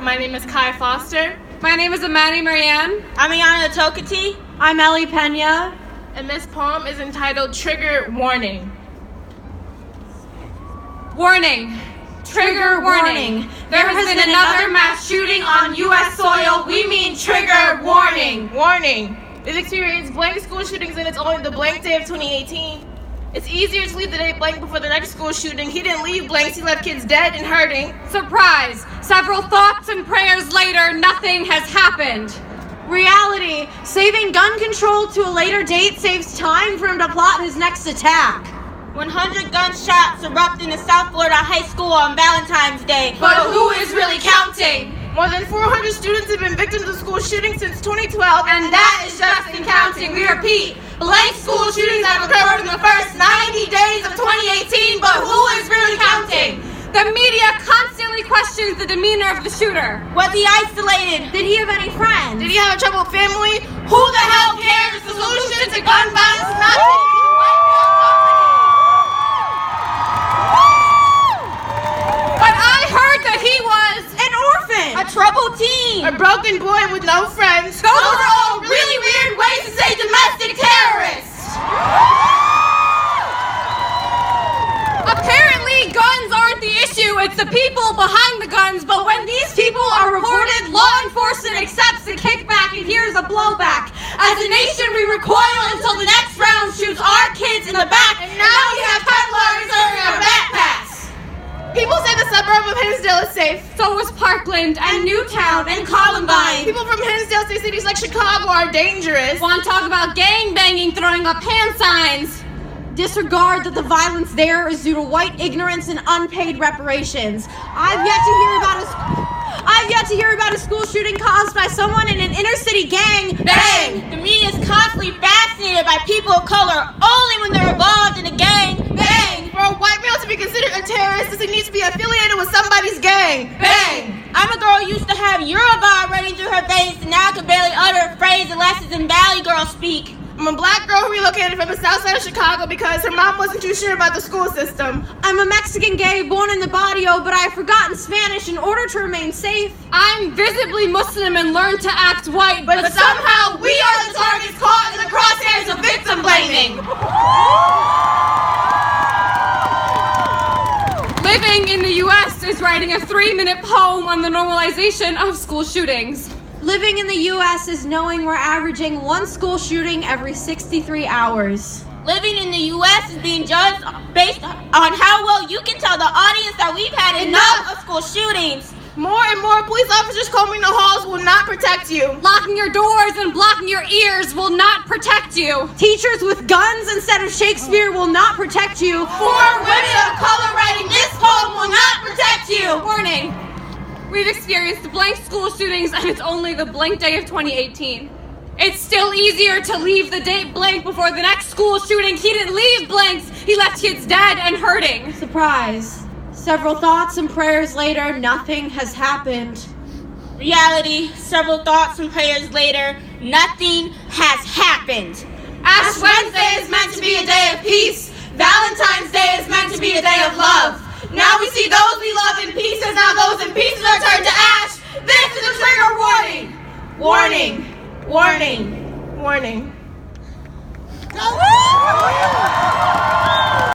My name is Kai Foster. My name is Amani Marianne. I'm Iana Tokati. I'm Ellie Pena. And this poem is entitled Trigger Warning. Warning. Trigger warning. There has been another mass shooting on U.S. soil. We mean trigger warning. Warning. We've experienced blank school shootings and it's only the blank day of 2018. It's easier to leave the day blank before the next school shooting. He didn't leave blanks, he left kids dead and hurting. Surprise! Several thoughts and prayers later, nothing has happened. Reality. Saving gun control to a later date saves time for him to plot his next attack. 100 gunshots erupt in a South Florida high school on Valentine's Day. But who is really counting? More than 400 students have been victims of school shootings since 2012, And that is just in counting. We repeat, blank school shootings have occurred in the first 90 days of 2018, but who is really counting? The media constantly questions the demeanor of the shooter. Was he isolated? Did he have any friends? Did he have a troubled family? Who the hell cares? The solution to gun violence is not to But I heard that he was An orphan! A troubled teen. A broken boy with no friends? Those are all really weird ways to say domestic terrorists. Apparently, guns aren't the issue. It's the people behind the guns. But when these people are reported, law enforcement accepts the kickback and here's a blowback. As a nation, we recoil until the next round shoots our kids in the back. And now we have peddlers wearing our backpacks. People say the suburb of Hinsdale is safe. So is Parkland and Newtown and Columbine. People from Hinsdale say cities like Chicago are dangerous. Want to talk about gang banging, throwing up hand signs? Disregard that the violence there is due to white ignorance and unpaid reparations. I've yet to hear about a school shooting caused by someone in an inner city gang. Bang! The media is constantly fascinated by people of color only when they're involved in a gang. Bang! For a white male to be considered a terrorist, does he need to be affiliated with somebody's gang? Bang! I'm a girl who used to have Yoruba running through her veins and now can barely utter a phrase unless it's in Valley Girl speak. I'm a black girl who relocated from the south side of Chicago because her mom wasn't too sure about the school system. I'm a Mexican gay born in the barrio, but I've forgotten Spanish in order to remain safe. I'm visibly Muslim and learned to act white, but But somehow we are the targets caught in the crosshairs of victim blaming. Living in the U.S. is writing a 3-minute poem on the normalization of school shootings. Living in the U.S. is knowing we're averaging one school shooting every 63 hours. Living in the U.S. is being judged based on how well you can tell the audience that we've had enough of school shootings. More and more police officers combing the halls will not protect you. Locking your doors and blocking your ears will not protect you. Teachers with guns instead of Shakespeare will not protect you. For women of color writing this poem will not protect you. Warning. We've experienced blank school shootings and it's only the blank day of 2018. It's still easier to leave the date blank before the next school shooting. He didn't leave blanks. He left kids dead and hurting. Surprise. Several thoughts and prayers later, nothing has happened. Reality, several thoughts and prayers later, nothing has happened. Ash Wednesday is meant to be a day of peace. Valentine's Day is meant to be a day of love. Now we see those we love in pieces, now those in pieces are turned to ash. This is a trigger warning. Warning. Warning. Warning.